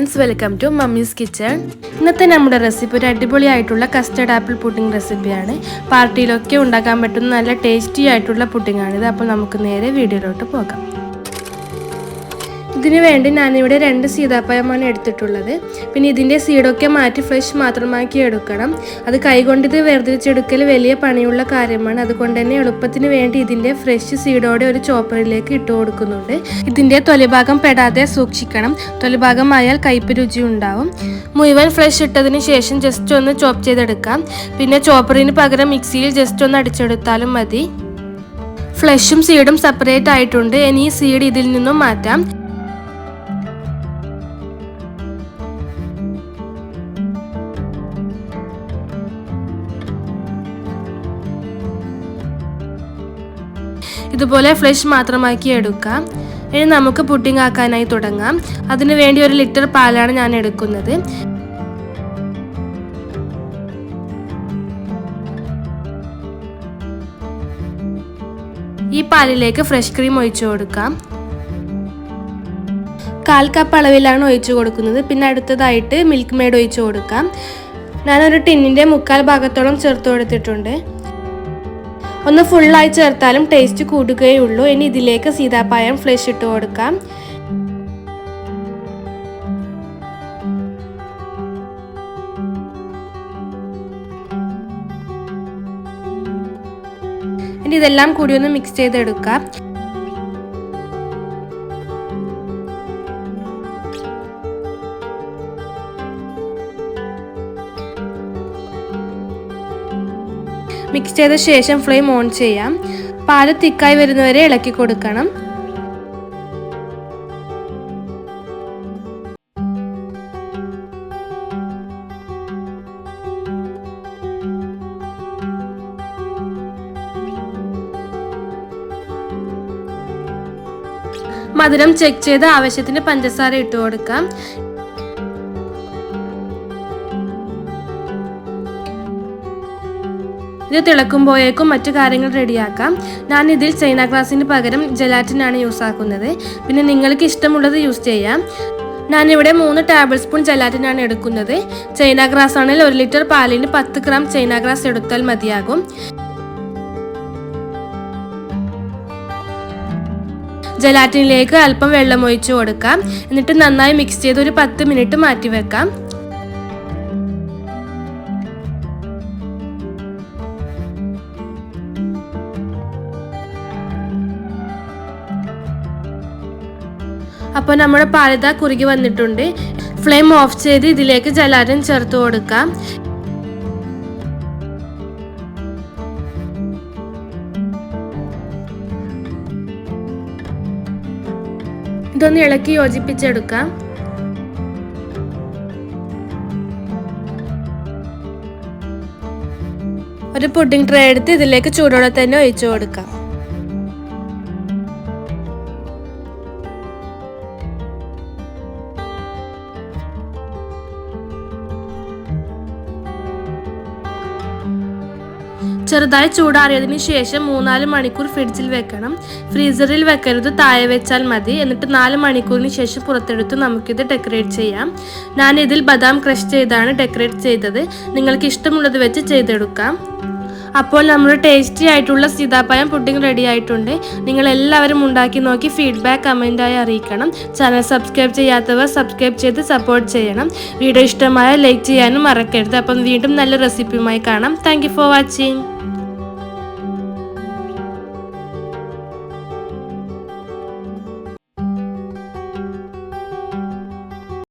Friends, welcome to mummy's kitchen. ഇന്നത്തെ നമ്മുടെ recipe ഒരു അടിപൊളിയായിട്ടുള്ള കസ്റ്റർഡ് ആപ്പിൾ പുഡിംഗ് റെസിപ്പിയാണ്. പാർട്ടിയിലൊക്കെ ഉണ്ടാക്കാൻ പറ്റുന്ന നല്ല ടേസ്റ്റി ആയിട്ടുള്ള പുഡിംഗാണിത്. അപ്പോൾ നമുക്ക് നേരെ വീഡിയോയിലോട്ട് പോകാം. ഇതിനു വേണ്ടി ഞാനിവിടെ 2 സീതാപ്പഴമാണ് എടുത്തിട്ടുള്ളത്. പിന്നെ ഇതിൻ്റെ സീഡൊക്കെ മാറ്റി ഫ്രഷ് മാത്രമാക്കി എടുക്കണം. അത് കൈകൊണ്ട് ഇത് വേർതിരിച്ചെടുക്കൽ വലിയ പണിയുള്ള കാര്യമാണ്. അതുകൊണ്ട് തന്നെ എളുപ്പത്തിന് വേണ്ടി ഇതിൻ്റെ ഫ്രഷ് സീഡോടെ ഒരു ചോപ്പറിലേക്ക് ഇട്ട് കൊടുക്കുന്നുണ്ട്. ഇതിൻ്റെ തൊലിഭാഗം പെടാതെ സൂക്ഷിക്കണം. തൊലിഭാഗമായാൽ കയ്പ്പ് രുചി ഉണ്ടാവും. മുഴുവൻ ഫ്രഷ് ഇട്ടതിന് ശേഷം ജസ്റ്റ് ഒന്ന് ചോപ്പ് ചെയ്തെടുക്കാം. പിന്നെ ചോപ്പറിന് പകരം മിക്സിയിൽ ജസ്റ്റ് ഒന്ന് അടിച്ചെടുത്താലും മതി. ഫ്ലഷും സീഡും സെപ്പറേറ്റ് ആയിട്ടുണ്ട്. ഇനി ഈ സീഡ് ഇതിൽ നിന്നും മാറ്റാം. ഇതുപോലെ ഫ്ലഷ് മാത്രമാക്കി എടുക്കാം. ഇനി നമുക്ക് പുഡിംഗ് ആക്കാനായി തുടങ്ങാം. അതിനു വേണ്ടി 1 ലിറ്റർ പാലാണ് ഞാൻ എടുക്കുന്നത്. ഈ പാലിലേക്ക് ഫ്രഷ് ക്രീം ഒഴിച്ചു കൊടുക്കാം. 1/4 കപ്പ് അളവിലാണ് ഒഴിച്ചു കൊടുക്കുന്നത്. പിന്നെ അടുത്തതായിട്ട് മിൽക്ക് മെയ്ഡ് ഒഴിച്ചു കൊടുക്കാം. ഞാനൊരു ടിന്നിൻ്റെ 1/4 ഭാഗത്തോളം ചേർത്ത് കൊടുത്തിട്ടുണ്ട്. ഒന്ന് ഫുള്ളായി ചേർത്താലും ടേസ്റ്റ് കൂടുകയുള്ളൂ. ഇനി ഇതിലേക്ക് സീതാപ്പഴം ഫ്ലഷ് ഇട്ട് കൊടുക്കാം. ഇനി ഇതെല്ലാം കൂടി ഒന്ന് മിക്സ് ചെയ്തെടുക്കാം. മിക്സ് ചെയ്ത ശേഷം ഫ്ലെയിം ഓൺ ചെയ്യാം. പാല് തിക്കായി വരുന്നവരെ ഇളക്കി കൊടുക്കണം. മധുരം ചെക്ക് ചെയ്ത് ആവശ്യത്തിന് പഞ്ചസാര ഇട്ട് കൊടുക്കാം. ഇത് തിളക്കുമ്പോഴേക്കും മറ്റു കാര്യങ്ങൾ റെഡിയാക്കാം. ഞാൻ ഇതിൽ ചൈന ഗ്രാസിന് പകരം ജലാറ്റിനാണ് യൂസ് ആക്കുന്നത്. പിന്നെ നിങ്ങൾക്ക് ഇഷ്ടമുള്ളത് യൂസ് ചെയ്യാം. ഞാനിവിടെ 3 ടേബിൾ സ്പൂൺ ജലാറ്റിനാണ് എടുക്കുന്നത്. ചൈന ഗ്രാസ് ആണെങ്കിൽ 1 ലിറ്റർ പാലിന് 10 ഗ്രാം ചൈന ഗ്രാസ് എടുത്താൽ മതിയാകും. ജലാറ്റിനിലേക്ക് അല്പം വെള്ളം ഒഴിച്ചു കൊടുക്കാം. എന്നിട്ട് നന്നായി മിക്സ് ചെയ്ത് ഒരു 10 മിനിറ്റ് മാറ്റി വെക്കാം. അപ്പോൾ നമ്മുടെ പാലിത കുറുകി വന്നിട്ടുണ്ട്. ഫ്ലെയിം ഓഫ് ചെയ്ത് ഇതിലേക്ക് ജലാറ്റിൻ ചേർത്ത് കൊടുക്കാം. ഇതൊന്ന് ഇളക്കി യോജിപ്പിച്ചെടുക്കാം. ഒരു പുഡിംഗ് ട്രേ എടുത്ത് ഇതിലേക്ക് ചൂടോടെ തന്നെ ഒഴിച്ചു കൊടുക്കാം. ചെറുതായി ചൂടാറിയതിന് ശേഷം 3-4 മണിക്കൂർ ഫ്രിഡ്ജിൽ വെക്കണം. ഫ്രീസറിൽ വെക്കരുത്, താഴെ വെച്ചാൽ മതി. എന്നിട്ട് 4 മണിക്കൂറിന് ശേഷം പുറത്തെടുത്ത് നമുക്കിത് ഡെക്കറേറ്റ് ചെയ്യാം. ഞാൻ ഇതിൽ ബദാം ക്രഷ് ചെയ്താണ് ഡെക്കറേറ്റ് ചെയ്തത്. നിങ്ങൾക്ക് ഇഷ്ടമുള്ളത് വെച്ച് ചെയ്തെടുക്കാം. അപ്പോൾ നമ്മുടെ ടേസ്റ്റി ആയിട്ടുള്ള സീതാപ്പഴം പുഡിംഗ് റെഡി ആയിട്ടുണ്ട്. നിങ്ങൾ എല്ലാവരും ഉണ്ടാക്കി നോക്കി ഫീഡ്ബാക്ക് കമൻറ്റായി അറിയിക്കണം. ചാനൽ സബ്സ്ക്രൈബ് ചെയ്യാത്തവർ സബ്സ്ക്രൈബ് ചെയ്ത് സപ്പോർട്ട് ചെയ്യണം. വീഡിയോ ഇഷ്ടമായ ലൈക്ക് ചെയ്യാനും മറക്കരുത്. അപ്പം വീണ്ടും നല്ല റെസിപ്പിയുമായി കാണാം. Thank you for watching.